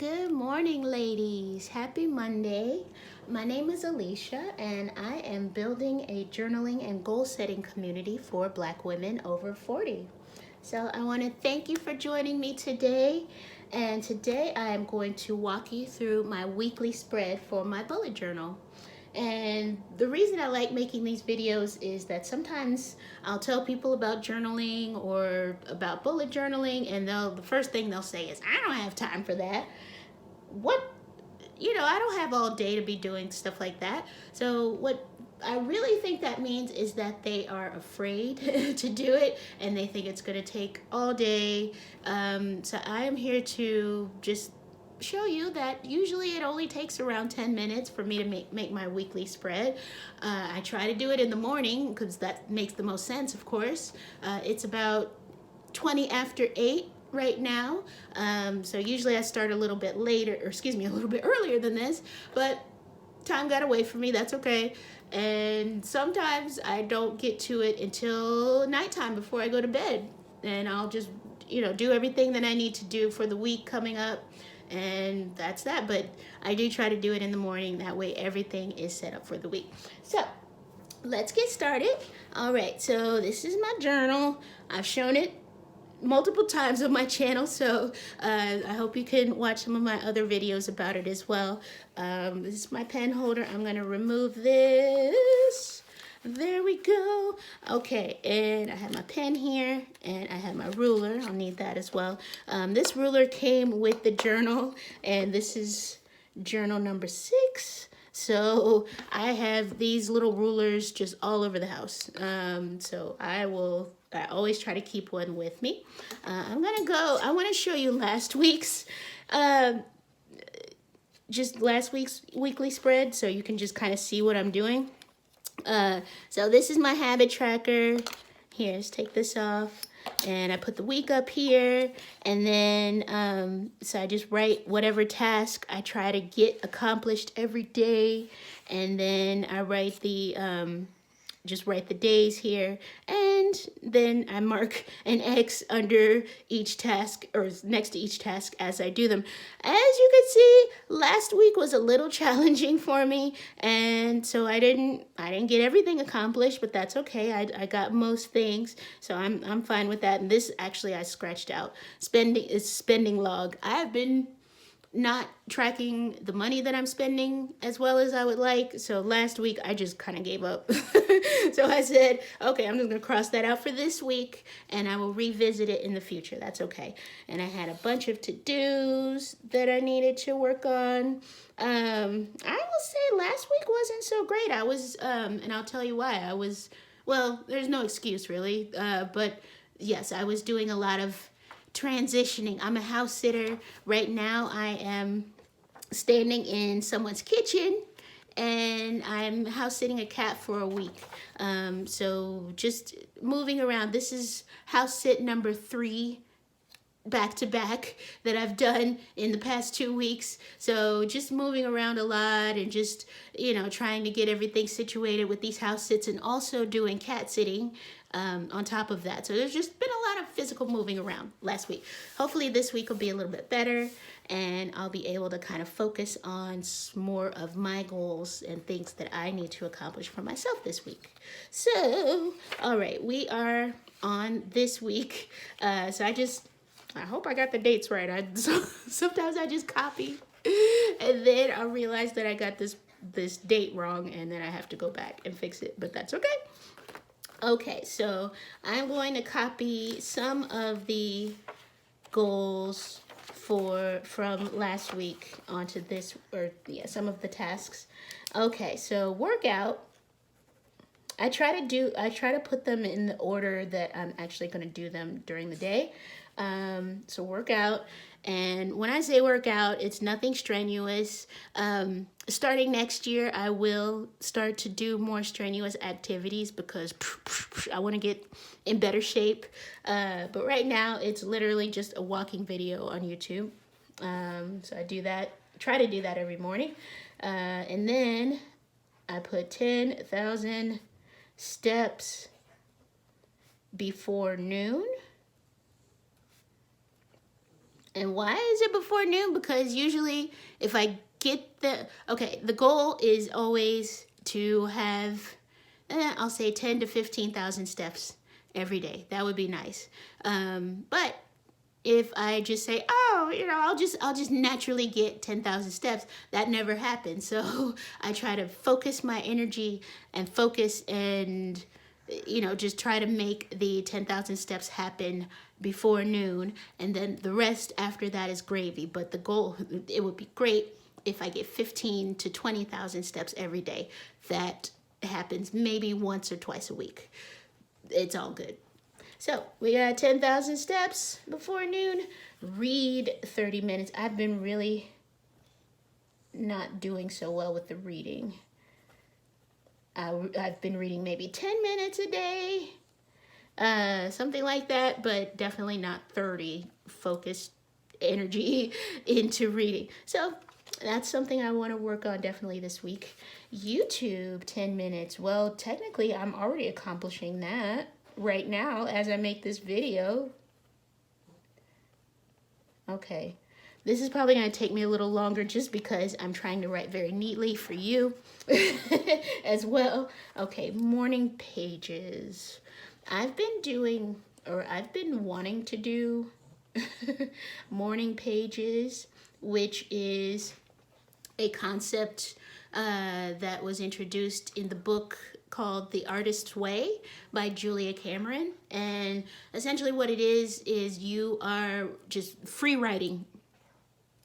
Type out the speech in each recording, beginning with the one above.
Good morning, ladies. Happy Monday. My name is Alicia, and I am building a journaling and goal setting community for Black women over 40. So, I want to thank you for joining me today. And today I am going to walk you through my weekly spread for my bullet journal. And the reason I like making these videos is that sometimes I'll tell people about journaling or about bullet journaling, and the first thing they'll say is, I don't have time for that. What? I don't have all day to be doing stuff like that. So, what I really think that means is that they are afraid to do it and they think it's going to take all day. So, I am here to just show you that usually it only takes around 10 minutes for me to make my weekly spread. I try to do it in the morning because that makes the most sense, of course. It's about 20 after 8 right now. So usually I start a little bit later, or excuse me, a little bit earlier than this, but time got away from me. That's okay. And sometimes I don't get to it until nighttime before I go to bed. And I'll just, do everything that I need to do for the week coming up. And that's that. But I do try to do it in the morning. That way everything is set up for the week. So let's get started. All right. So this is my journal. I've shown it multiple times on my channel, so I hope you can watch some of my other videos about it as well. This is my pen holder. I'm gonna remove this. There we go. Okay, and I have my pen here, and I have my ruler. I'll need that as well. This ruler came with the journal, and this is journal number 6. So I have these little rulers just all over the house. So I always try to keep one with me. I want to show you last week's weekly spread so you can just kind of see what I'm doing. So this is my habit tracker. Here, let's take this off. And I put the week up here, and then so I just write whatever task I try to get accomplished every day, and then I write just write the days here, and then I mark an X under each task or next to each task as I do them. As you can see, last week was a little challenging for me, and so I didn't get everything accomplished, but that's okay. I got most things, so I'm fine with that. And this actually I scratched out. Spending log. I've been not tracking the money that I'm spending as well as I would like. So last week I just kind of gave up. So I said, okay, I'm just going to cross that out for this week and I will revisit it in the future. That's okay. And I had a bunch of to-dos that I needed to work on. I will say last week wasn't so great. I was, and I'll tell you why. Well, there's no excuse really. But yes, I was doing a lot of transitioning. I'm a house sitter. Right now I am standing in someone's kitchen and I'm house sitting a cat for a week. So just moving around. This is house sit number 3 back to back that I've done in the past 2 weeks. So just moving around a lot and just, trying to get everything situated with these house sits and also doing cat sitting on top of that. So there's just been a lot of physical moving around last week. Hopefully this week will be a little bit better and I'll be able to kind of focus on more of my goals and things that I need to accomplish for myself this week. So, all right, we are on this week. I hope I got the dates right. Sometimes I just copy and then I realize that I got this date wrong and then I have to go back and fix it, but that's okay. Okay, so I'm going to copy some of the goals from last week onto this, some of the tasks. Okay, so workout. I try to put them in the order that I'm actually going to do them during the day. So workout, and when I say workout, it's nothing strenuous. Starting next year, I will start to do more strenuous activities because I want to get in better shape. But right now, it's literally just a walking video on YouTube. So I do that, try to do that every morning. And then I put 10,000 steps before noon. And why is it before noon? Because usually if I get the goal is always to have, I'll say 10 to 15,000 steps every day. That would be nice. But if I just say, oh, I'll just naturally get 10,000 steps, that never happens. So I try to focus my energy and focus and, just try to make the 10,000 steps happen before noon. And then the rest after that is gravy. But the goal, it would be great if I get 15 to 20,000 steps every day. That happens maybe once or twice a week. It's all good. So we got 10,000 steps before noon. Read 30 minutes. I've been really not doing so well with the reading. I've been reading maybe 10 minutes a day, something like that, but definitely not 30 focused energy into reading. So that's something I want to work on definitely this week. YouTube 10 minutes. Well, technically I'm already accomplishing that right now as I make this video. Okay. This is probably going to take me a little longer just because I'm trying to write very neatly for you as well. Okay, morning pages. I've been wanting to do morning pages, which is a concept that was introduced in the book called The Artist's Way by Julia Cameron. And essentially what it is you are just free writing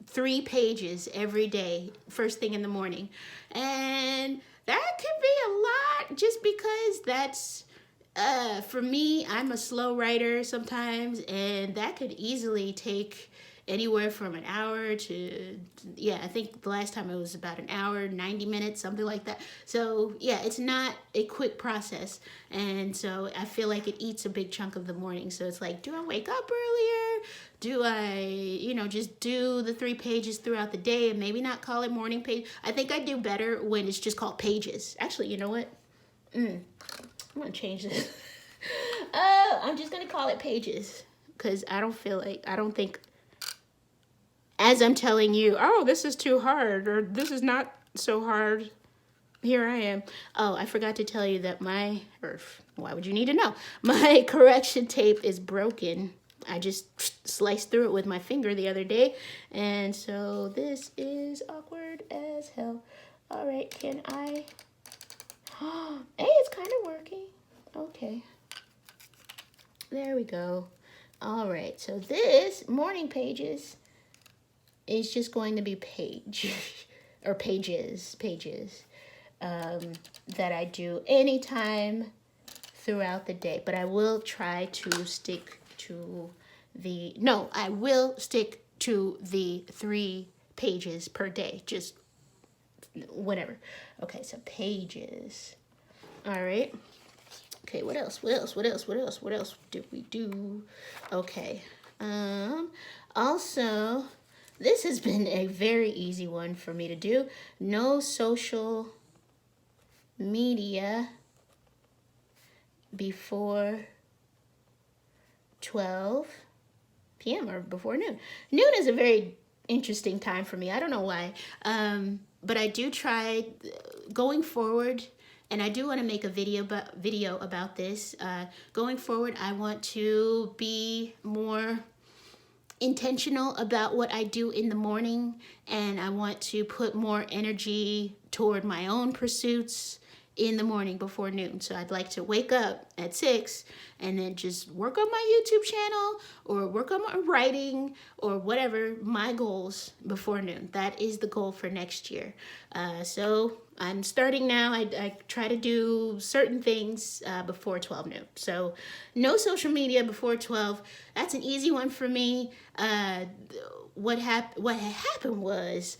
3 pages every day, first thing in the morning. And that could be a lot just because that's, for me, I'm a slow writer sometimes, and that could easily take anywhere from an hour to, I think the last time it was about an hour, 90 minutes, something like that. So yeah, it's not a quick process. And so I feel like it eats a big chunk of the morning. So it's like, do I wake up earlier? Do I, just do the 3 pages throughout the day and maybe not call it morning page? I think I do better when it's just called pages. Actually, you know what? I'm going to change this. I'm just going to call it pages because I don't think as I'm telling you, oh, this is too hard, or this is not so hard, here I am. Oh, I forgot to tell you that why would you need to know? My correction tape is broken. I just sliced through it with my finger the other day, and so this is awkward as hell. All right, can I? Hey, it's kind of working. Okay. There we go. All right, so this morning pages is just going to be pages that I do anytime throughout the day. But I will try to stick to I will stick to the 3 pages per day, just whatever. Okay, so pages. All right. Okay, what else did we do? Okay. Also, this has been a very easy one for me to do. No social media before 12 p.m. or before noon. Noon is a very interesting time for me. I don't know why. But I do try going forward, and I do want to make a video about this. Going forward, I want to be more intentional about what I do in the morning, and I want to put more energy toward my own pursuits in the morning before noon. So I'd like to wake up at 6 and then just work on my YouTube channel or work on my writing or whatever, my goals before noon. That is the goal for next year. So I'm starting now. I try to do certain things before 12 noon. So no social media before 12. That's an easy one for me. What happened was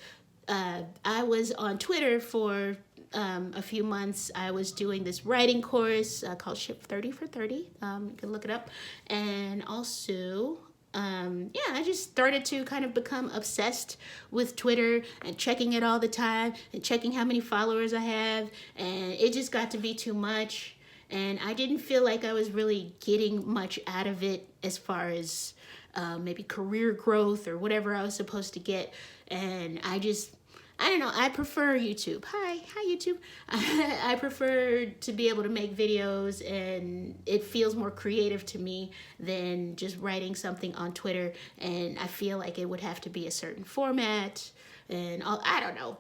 I was on Twitter for a few months. I was doing this writing course called Ship 30 for 30. You can look it up. And also, I just started to kind of become obsessed with Twitter and checking it all the time and checking how many followers I have. And it just got to be too much. And I didn't feel like I was really getting much out of it as far as maybe career growth or whatever I was supposed to get. And I don't know. I prefer YouTube. Hi YouTube. I prefer to be able to make videos, and it feels more creative to me than just writing something on Twitter. And I feel like it would have to be a certain format, and I don't know.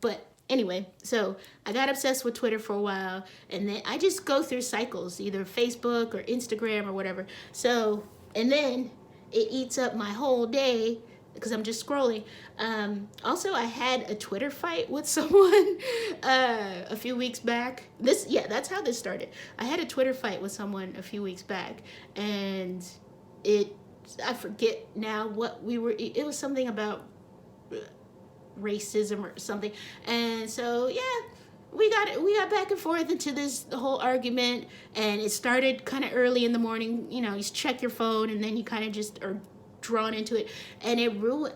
But anyway, so I got obsessed with Twitter for a while, and then I just go through cycles, either Facebook or Instagram or whatever. So, and then it eats up my whole day because I'm just scrolling. Also, I had a Twitter fight with someone a few weeks back. That's how this started. I had a Twitter fight with someone a few weeks back, and I forget now what we were. It was something about racism or something, and so yeah, we got back and forth into this whole argument, and it started kind of early in the morning. You know, you check your phone, and then you kind of just are drawn into it, and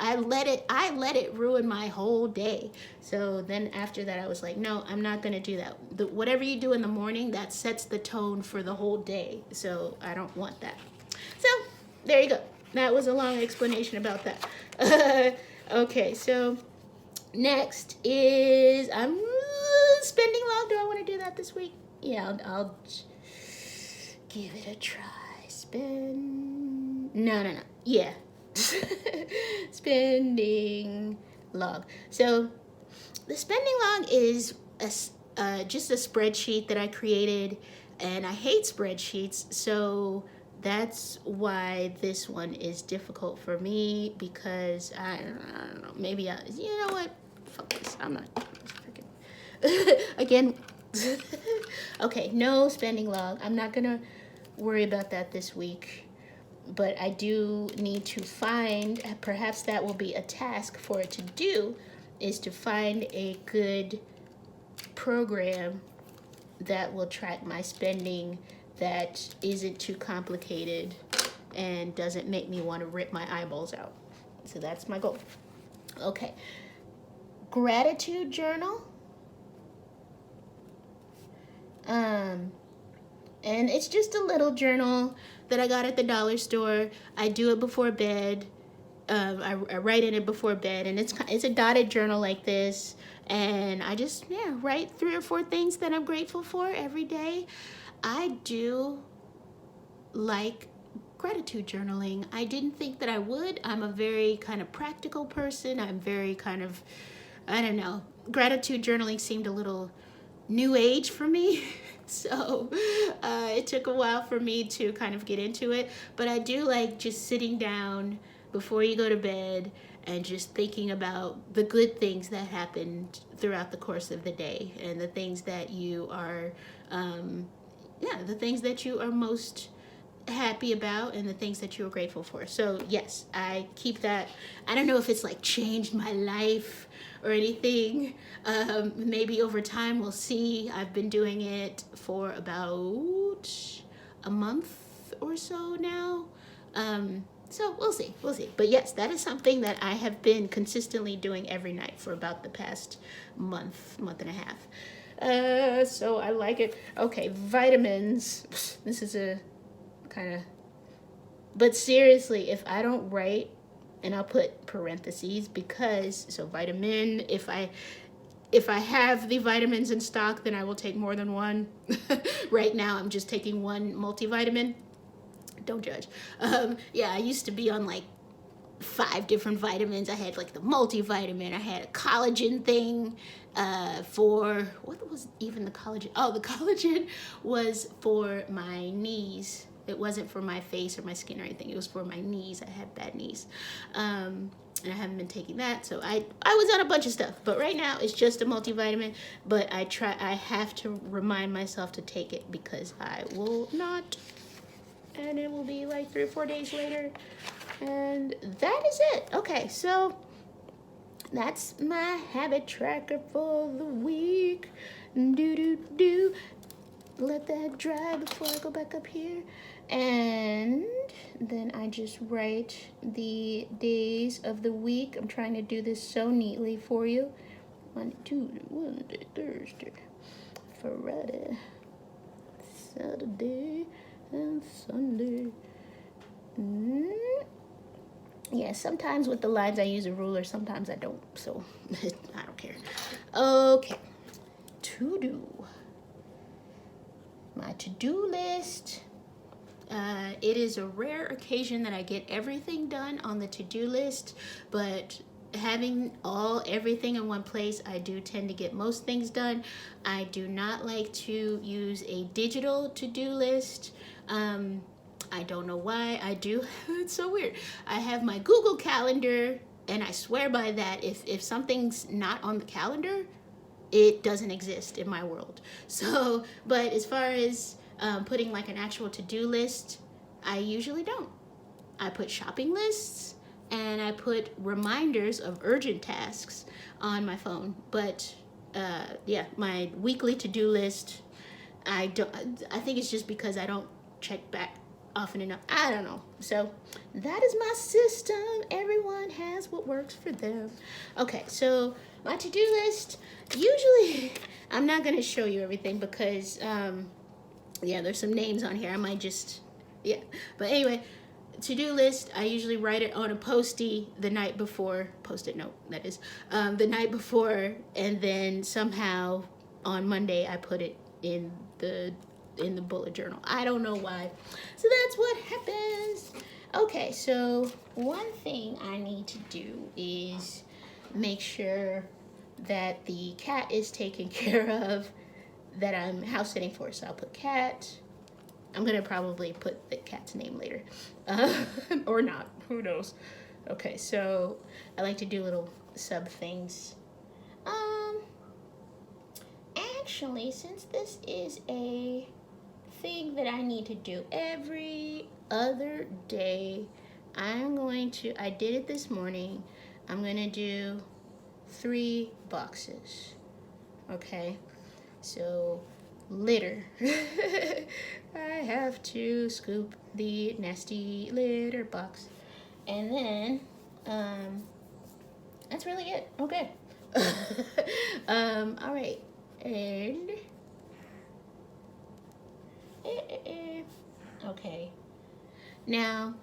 I let it ruin my whole day. So then after that, I was like, no, I'm not gonna do that. Whatever you do in the morning, that sets the tone for the whole day, so I don't want that. So there you go. That was a long explanation about that. Okay, so next is I'm spending log. Do I want to do that this week? Yeah, I'll give it a try. No. Yeah. Spending log. So the spending log is just a spreadsheet that I created, and I hate spreadsheets, so that's why this one is difficult for me, because I don't know, maybe you know what, fuck this, I'm not freaking again. Okay, no spending log. I'm not gonna worry about that this week, but I do need to find, perhaps that will be a task for it to do, is to find a good program that will track my spending that isn't too complicated and doesn't make me want to rip my eyeballs out. So that's my goal. Okay. Gratitude journal. And it's just a little journal that I got at the dollar store. I do it before bed. I write in it before bed, and it's a dotted journal like this, and I just write 3 or 4 things that I'm grateful for every day. I do like gratitude journaling. I didn't think that I would. I'm a very kind of practical person. I'm very kind of, I don't know, gratitude journaling seemed a little new age for me. So it took a while for me to kind of get into it, but I do like just sitting down before you go to bed and just thinking about the good things that happened throughout the course of the day, and the things that you are the things that you are most happy about, and the things that you are grateful for. So yes, I keep that. I don't know if it's like changed my life or anything. Maybe over time we'll see. I've been doing it for about a month or so now. So we'll see. But yes, that is something that I have been consistently doing every night for about the past month and a half. So I like it. Okay, vitamins. This is a kind of, but seriously, if I don't write, and I'll put parentheses, because, so vitamin, if I have the vitamins in stock, then I will take more than one. Right now I'm just taking one multivitamin. Don't judge. I used to be on like 5 different vitamins. I had like the multivitamin, I had a collagen thing for, what was even the collagen? Oh, the collagen was for my knees. It wasn't for my face or my skin or anything. It was for my knees. I had bad knees. And I haven't been taking that. So I was on a bunch of stuff. But right now it's just a multivitamin. But I have to remind myself to take it, because I will not. And it will be like 3 or 4 days later. And that is it. Okay, so that's my habit tracker for the week. Do. Let that dry before I go back up here. And then I just write the days of the week. I'm trying to do this so neatly for you. Monday, Tuesday, Wednesday, Thursday, Friday, Saturday, and Sunday. Yeah, sometimes with the lines I use a ruler, sometimes I don't, so I don't care. Okay, to-do. My to-do list. It is a rare occasion that I get everything done on the to-do list, but having everything in one place, I do tend to get most things done. I do not like to use a digital to-do list. I don't know why. I do. It's so weird. I have my Google Calendar, and I swear by that. If something's not on the calendar, it doesn't exist in my world. So, but as far as putting like an actual to-do list, I usually don't. I put shopping lists and I put reminders of urgent tasks on my phone. But yeah, my weekly to-do list, I don't. I think it's just because I don't check back often enough. I don't know. So that is my system. Everyone has what works for them. Okay, so my to-do list, usually I'm not going to show you everything because yeah, there's some names on here. I might just, yeah. But anyway, to-do list, I usually write it on a post-it the night before, post-it note, that is, the night before, and then somehow on Monday I put it in the bullet journal. I don't know why. So that's what happens. Okay, so one thing I need to do is make sure that the cat is taken care of, that I'm house sitting for. So I'll put cat. I'm gonna probably put the cat's name later, or not, who knows. Okay, so I like to do little sub things. Actually, since this is a thing that I need to do every other day, I did it this morning, I'm gonna do 3 boxes. Okay, so litter. I have to scoop the nasty litter box. And then, that's really it. Okay. All right. And, okay. Now,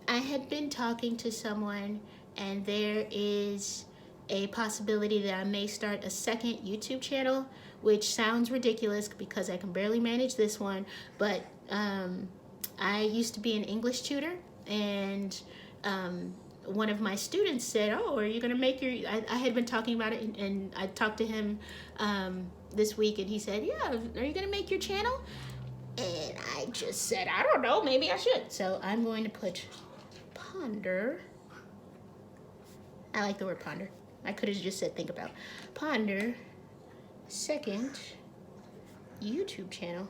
I had been talking to someone, and there is a possibility that I may start a second YouTube channel, which sounds ridiculous because I can barely manage this one, but I used to be an English tutor, and one of my students said, oh, are you going to make your, I had been talking about it, and I talked to him this week, and he said, yeah, are you going to make your channel? And I just said, I don't know, maybe I should. So I'm going to put ponder. I like the word ponder. I could have just said think about. Ponder second YouTube channel.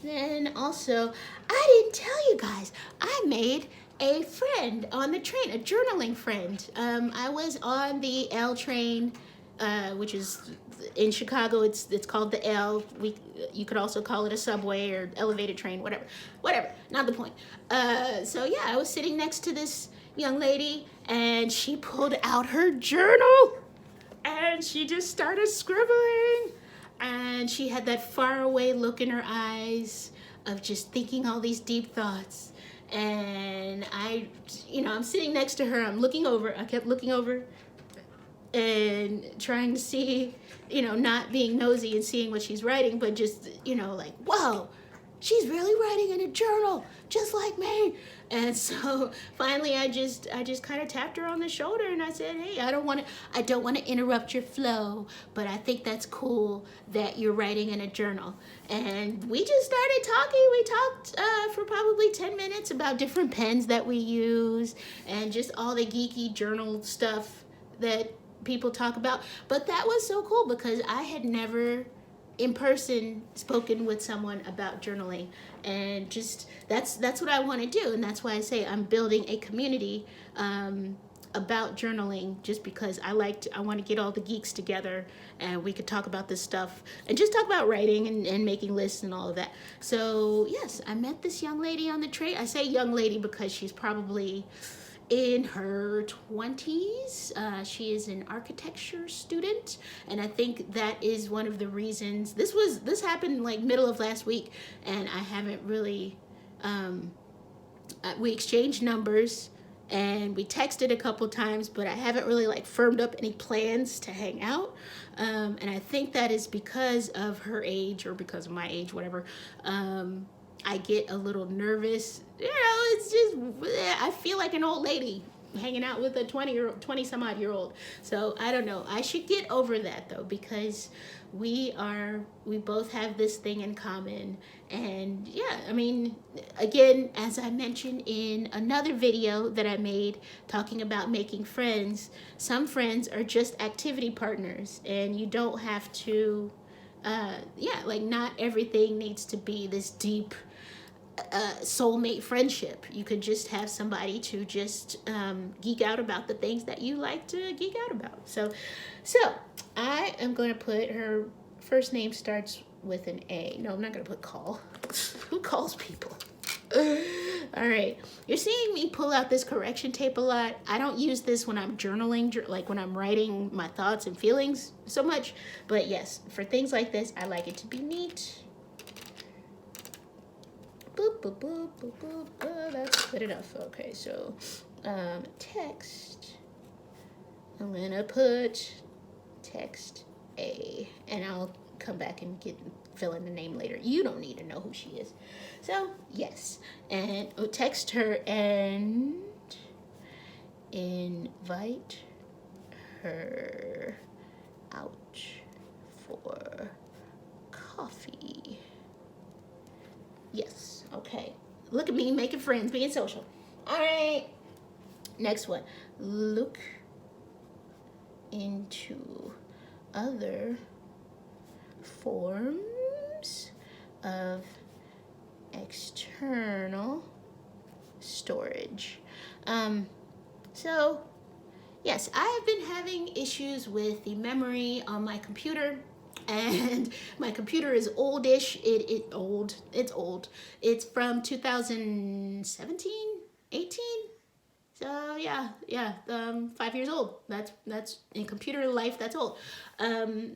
Then also, I didn't tell you guys, I made a friend on the train, a journaling friend. I was on the L train, which is in Chicago. It's called the L. You could also call it a subway or elevated train, whatever. Not the point. So yeah, I was sitting next to this young lady, and she pulled out her journal, and she just started scribbling, and she had that faraway look in her eyes of just thinking all these deep thoughts. And I'm sitting next to her. I'm looking over. I kept looking over and trying to see, not being nosy and seeing what she's writing, but just, like, whoa, she's really writing in a journal, just like me. And so finally I just kind of tapped her on the shoulder, and I said, hey, I don't want to interrupt your flow, but I think that's cool that you're writing in a journal. And we just started talking. We talked for probably 10 minutes about different pens that we use and just all the geeky journal stuff that people talk about. But that was so cool because I had never in person spoken with someone about journaling, and just that's what I want to do. And that's why I say I'm building a community about journaling, just because I want to get all the geeks together and we could talk about this stuff and just talk about writing and making lists and all of that. So yes, I met this young lady on the train. I say young lady because she's probably in her 20s. She is an architecture student, and I think that is one of the reasons this happened like middle of last week, and I haven't really we exchanged numbers and we texted a couple times, but I haven't really like firmed up any plans to hang out. And I think that is because of her age or because of my age, whatever. I get a little nervous. It's just, I feel like an old lady hanging out with a 20 some odd year old. So I don't know. I should get over that though, because we both have this thing in common. And yeah, I mean, again, as I mentioned in another video that I made talking about making friends, some friends are just activity partners, and you don't have to, like not everything needs to be this deep soulmate friendship. You could just have somebody to just geek out about the things that you like to geek out about. So I am going to put her first name starts with an A. No, I'm not going to put call. Who calls people? All right. You're seeing me pull out this correction tape a lot. I don't use this when I'm journaling, like when I'm writing my thoughts and feelings so much. But yes, for things like this, I like it to be neat. Boop, boop, boop, boop, boop. That's good enough. Okay, so text. I'm gonna put text A, and I'll come back and fill in the name later. You don't need to know who she is. So yes, and text her and invite her out for coffee. Yes, okay. Look at me making friends, being social. All right. Next one. Look into other forms of external storage. So, yes, I have been having issues with the memory on my computer. And my computer is oldish. It's old. It's from 2017, 18. So yeah, 5 years old. That's in computer life. That's old.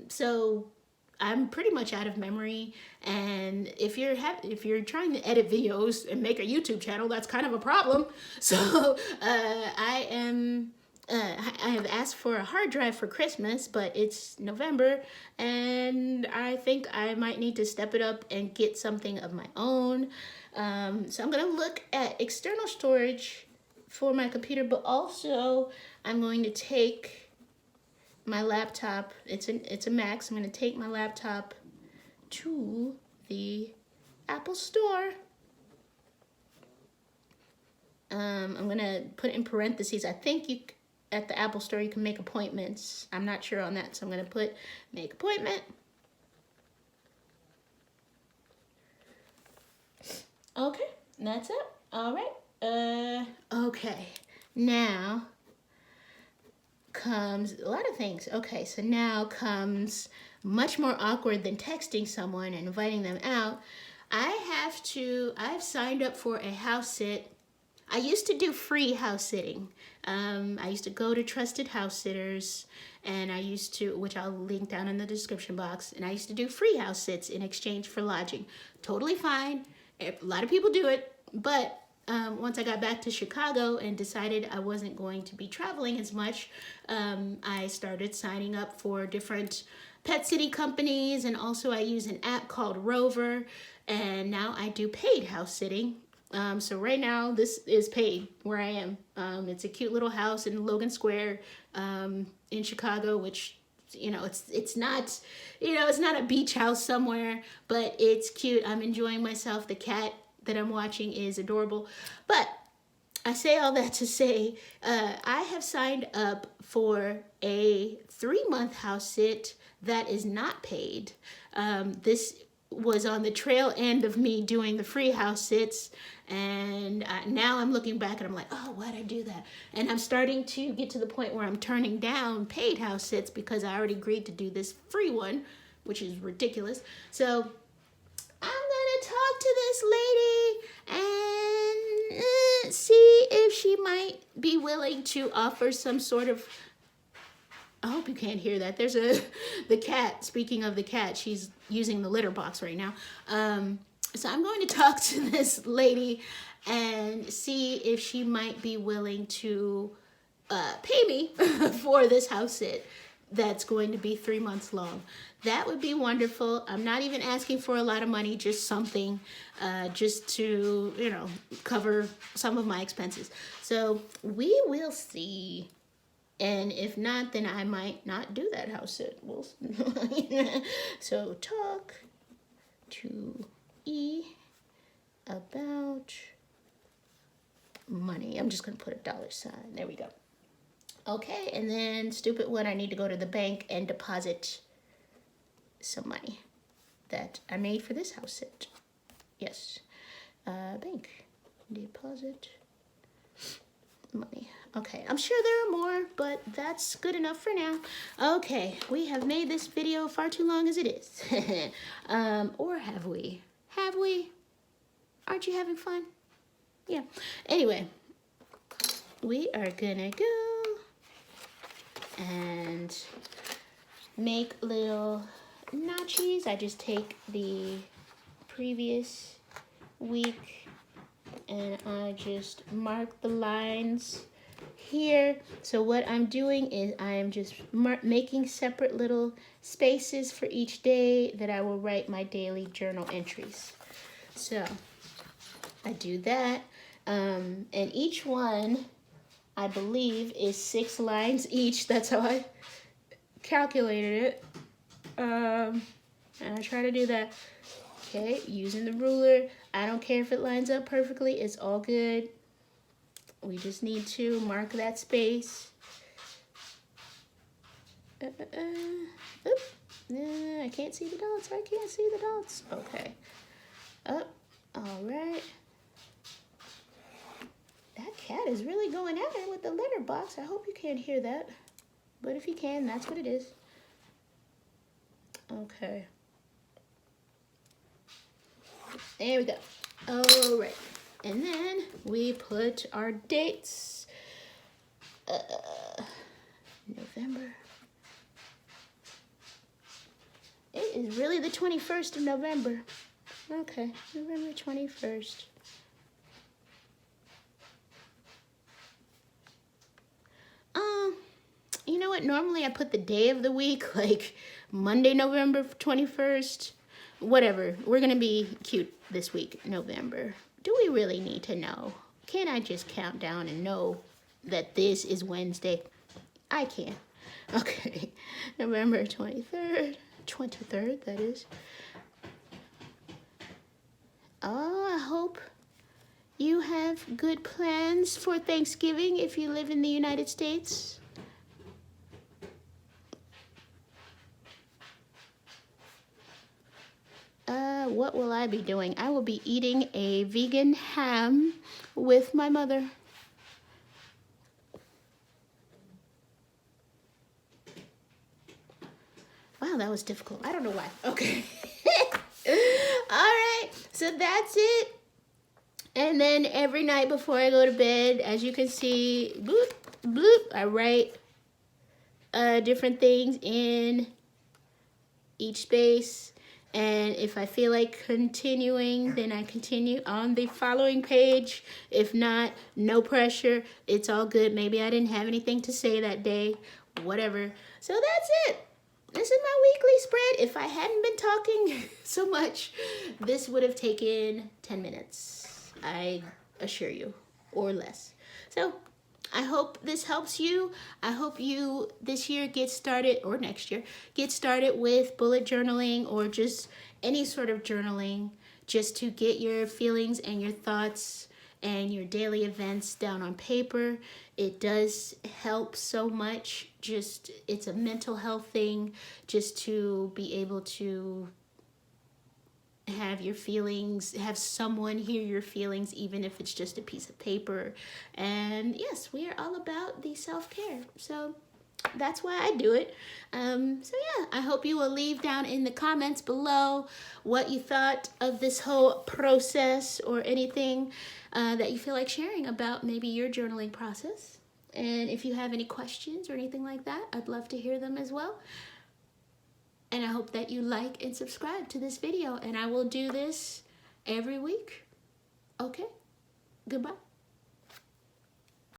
So I'm pretty much out of memory. And if you're trying to edit videos and make a YouTube channel, that's kind of a problem. So I have asked for a hard drive for Christmas, but it's November, and I think I might need to step it up and get something of my own. So I'm going to look at external storage for my computer, but also I'm going to take my laptop. It's a Mac, so I'm going to take my laptop to the Apple Store. I'm going to put in parentheses. I think at the Apple Store you can make appointments. I'm not sure on that, so I'm going to put make appointment. Okay, that's it. All right. Okay. Now comes a lot of things. Okay, so now comes much more awkward than texting someone and inviting them out. I've signed up for a house sit. I used to do free house sitting. I used to go to trusted house sitters, and which I'll link down in the description box, and I used to do free house sits in exchange for lodging. Totally fine. A lot of people do it, but once I got back to Chicago and decided I wasn't going to be traveling as much, I started signing up for different pet sitting companies, and also I use an app called Rover, and now I do paid house sitting. So right now this is paid where I am. It's a cute little house in Logan Square in Chicago, which it's not a beach house somewhere, but it's cute. I'm enjoying myself. The cat that I'm watching is adorable. But I say all that to say I have signed up for a 3-month house sit that is not paid. This was on the trail end of me doing the free house sits, and now I'm looking back and I'm like, oh, why'd I do that? And I'm starting to get to the point where I'm turning down paid house sits because I already agreed to do this free one, which is ridiculous. So I'm gonna talk to this lady and see if she might be willing to offer some sort of, I hope you can't hear that. There's the cat, speaking of the cat, she's using the litter box right now. So I'm going to talk to this lady and see if she might be willing to pay me for this house sit that's going to be 3 months long. That would be wonderful. I'm not even asking for a lot of money, just something, just to, you know, cover some of my expenses. So we will see. And if not, then I might not do that house sit. So talk to E about money. I'm just going to put a $sign. There we go. Okay, and then stupid one, I need to go to the bank and deposit some money that I made for this house sit. Yes. Bank. Deposit money. Okay, I'm sure there are more, but that's good enough for now. Okay, we have made this video far too long as it is. Or have we? Have we? Aren't you having fun? Yeah. Anyway, we are gonna go and make little notchies. I just take the previous week and I just mark the lines here. So what I'm doing is I am just making separate little spaces for each day that I will write my daily journal entries. So I do that, and each one, I believe, is 6 lines each. That's how I calculated it. And I try to do that. Okay, using the ruler. I don't care if it lines up perfectly. It's all good. We just need to mark that space. Oop. I can't see the dots. I can't see the dots. Okay. Up. All right. That cat is really going at it with the litter box. I hope you can't hear that. But if you can, that's what it is. Okay. There we go. All right. And then we put our dates. November. It is really the 21st of November. Okay, November 21st. You know what? Normally I put the day of the week, like Monday, November 21st. Whatever. We're going to be cute this week, November. Do we really need to know? Can't I just count down and know that this is Wednesday? I can. Okay. November 23rd. 23rd, that is. Oh, I hope you have good plans for Thanksgiving if you live in the United States. What will I be doing? I will be eating a vegan ham with my mother. Wow, that was difficult. I don't know why. Okay. All right, so that's it. And then every night before I go to bed, as you can see, bloop, bloop, I write different things in each space. And if I feel like continuing, then I continue on the following page. If not, no pressure. It's all good. Maybe I didn't have anything to say that day. Whatever. So that's it. This is my weekly spread. If I hadn't been talking so much, this would have taken 10 minutes. I assure you. Or less. So I hope this helps you. I hope you this year get started, or next year, get started with bullet journaling or just any sort of journaling, just to get your feelings and your thoughts and your daily events down on paper. It does help so much. Just, it's a mental health thing, just to be able to have your feelings, have someone hear your feelings, even if it's just a piece of paper. And yes, we are all about the self-care. So that's why I do it. So yeah, I hope you will leave down in the comments below what you thought of this whole process, or anything that you feel like sharing about maybe your journaling process. And if you have any questions or anything like that, I'd love to hear them as well. And I hope that you like and subscribe to this video, and I will do this every week. Okay, goodbye.